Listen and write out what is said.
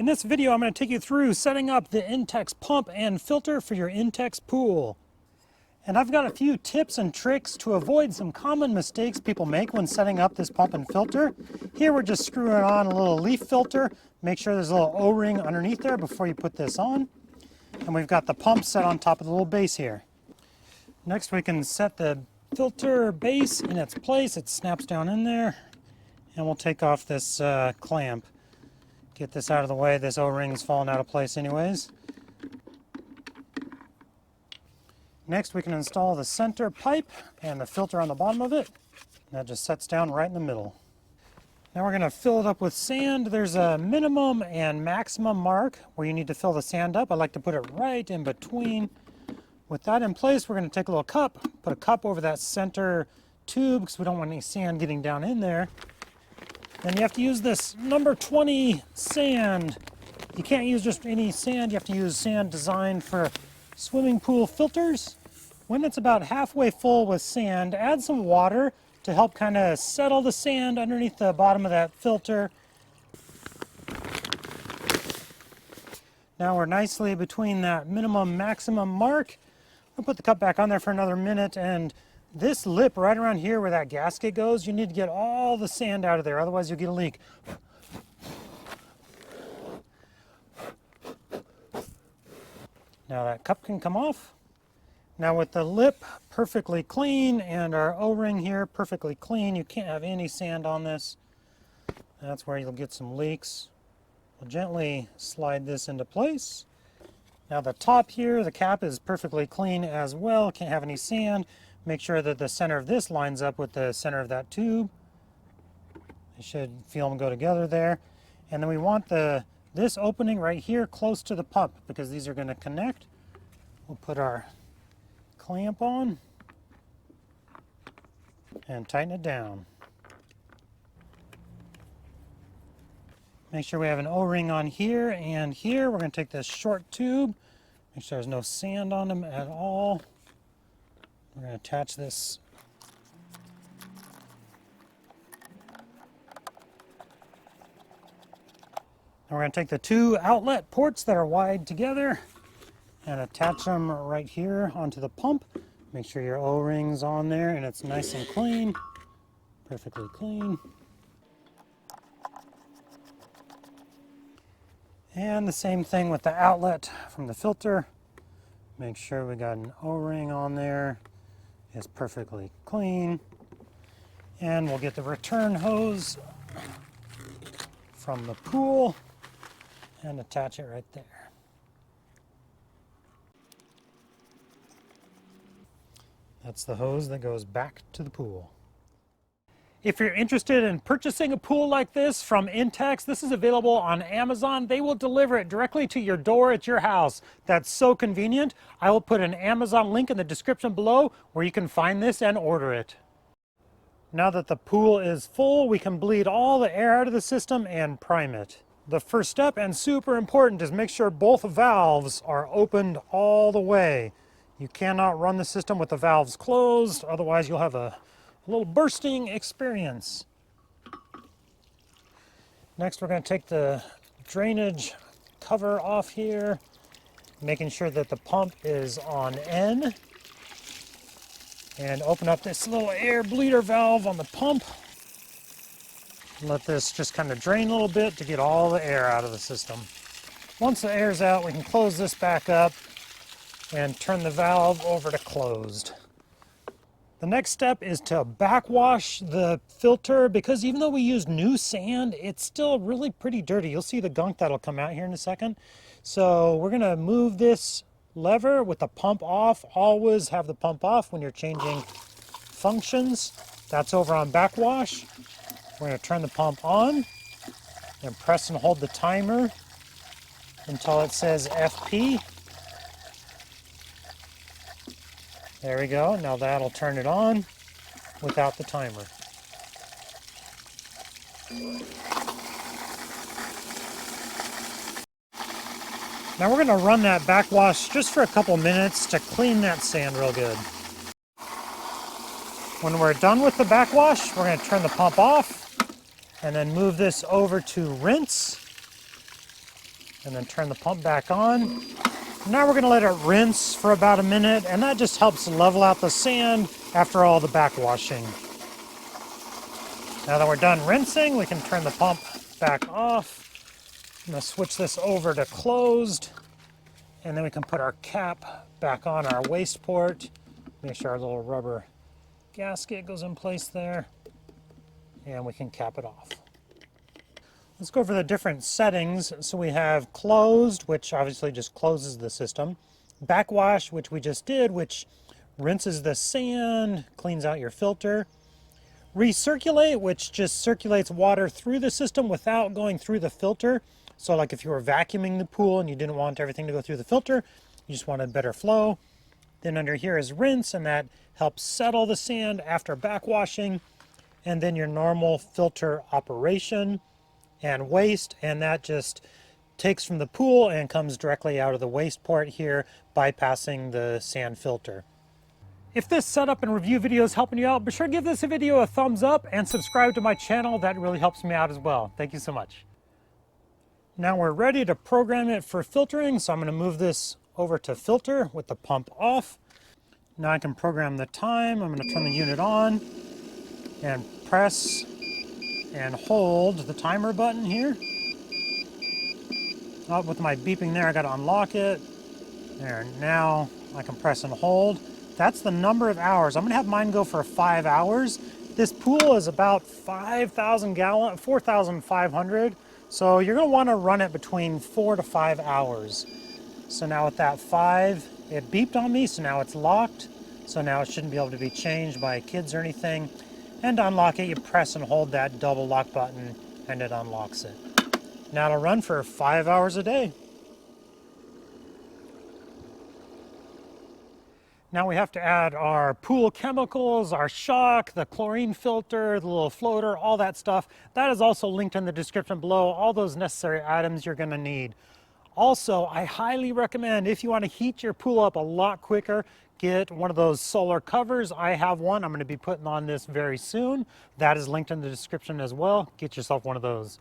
In this video, I'm going to take you through setting up the Intex Pump and Filter for your Intex pool. And I've got a few tips and tricks to avoid some common mistakes people make when setting up this pump and filter. Here we're just screwing on a little leaf filter. Make sure there's a little O-ring underneath there before you put this on. And we've got the pump set on top of the little base here. Next we can set the filter base in its place. It snaps down in there. And we'll take off this clamp. Get this out of the way. This O-ring's falling out of place anyways. Next we can install the center pipe and the filter on the bottom of it. And that just sets down right in the middle. Now we're going to fill it up with sand. There's a minimum and maximum mark where you need to fill the sand up. I like to put it right in between. With that in place, we're going to take a little cup, put a cup over that center tube because we don't want any sand getting down in there. Then you have to use this number 20 sand. You can't use just any sand. You have to use sand designed for swimming pool filters. When it's about halfway full with sand, add some water to help kind of settle the sand underneath the bottom of that filter. Now we're nicely between that minimum maximum mark. I'll put the cup back on there for another minute, and this lip right around here where that gasket goes, you need to get all the sand out of there, otherwise you'll get a leak. Now that cup can come off. Now with the lip perfectly clean and our O-ring here perfectly clean, you can't have any sand on this. That's where you'll get some leaks. We'll gently slide this into place. Now the top here, the cap is perfectly clean as well, can't have any sand. Make sure that the center of this lines up with the center of that tube. You should feel them go together there. And then we want this opening right here close to the pump because these are going to connect. We'll put our clamp on and tighten it down. Make sure we have an O-ring on here and here. We're going to take this short tube. Make sure there's no sand on them at all. We're going to attach this. Now we're going to take the two outlet ports that are wide together and attach them right here onto the pump. Make sure your O-ring's on there and it's nice and clean, perfectly clean. And the same thing with the outlet from the filter. Make sure we got an O-ring on there. It's perfectly clean. And we'll get the return hose from the pool and attach it right there. That's the hose that goes back to the pool. If you're interested in purchasing a pool like this from Intex, this is available on Amazon. They will deliver it directly to your door at your house. That's so convenient. I will put an Amazon link in the description below where you can find this and order it. Now that the pool is full, we can bleed all the air out of the system and prime it. The first step, and super important, is make sure both valves are opened all the way. You cannot run the system with the valves closed, otherwise you'll have a little bursting experience. Next we're going to take the drainage cover off here, making sure that the pump is on N, and open up this little air bleeder valve on the pump. Let this just kind of drain a little bit to get all the air out of the system. Once the air's out, we can close this back up and turn the valve over to closed. The next step is to backwash the filter because even though we used new sand, it's still really pretty dirty. You'll see the gunk that'll come out here in a second. So we're going to move this lever with the pump off. Always have the pump off when you're changing functions. That's over on backwash. We're going to turn the pump on and press and hold the timer until it says FP. There we go. Now that'll turn it on without the timer. Now we're going to run that backwash just for a couple minutes to clean that sand real good. When we're done with the backwash, we're going to turn the pump off and then move this over to rinse. and then turn the pump back on. Now we're going to let it rinse for about a minute, and that just helps level out the sand after all the backwashing. Now that we're done rinsing, we can turn the pump back off. I'm going to switch this over to closed, and then we can put our cap back on our waste port. Make sure our little rubber gasket goes in place there, and we can cap it off. Let's go over the different settings. So we have closed, which obviously just closes the system. Backwash, which we just did, which rinses the sand, cleans out your filter. Recirculate, which just circulates water through the system without going through the filter. So like if you were vacuuming the pool and you didn't want everything to go through the filter, you just wanted better flow. Then under here is rinse, and that helps settle the sand after backwashing. And then your normal filter operation and waste, and that just takes from the pool and comes directly out of the waste port here, bypassing the sand filter. If this setup and review video is helping you out, be sure to give this video a thumbs up and subscribe to my channel. That really helps me out as well. Thank you so much. Now we're ready to program it for filtering, so I'm going to move this over to filter with the pump off. Now I can program the time. I'm going to turn the unit on and press and hold the timer button here. Oh, with my beeping there, I got to unlock it. There, now I can press and hold. That's the number of hours. I'm going to have mine go for 5 hours. This pool is about 5,000 gallons, 4,500. So you're going to want to run it between 4 to 5 hours. So now with that 5, it beeped on me, so now it's locked. So now it shouldn't be able to be changed by kids or anything. And to unlock it, you press and hold that double lock button, and it unlocks it. Now it'll run for 5 hours a day. Now we have to add our pool chemicals, our shock, the chlorine filter, the little floater, all that stuff. That is also linked in the description below, all those necessary items you're going to need. Also, I highly recommend, if you want to heat your pool up a lot quicker, get one of those solar covers. I have one. I'm going to be putting on this very soon. That is linked in the description as well. Get yourself one of those.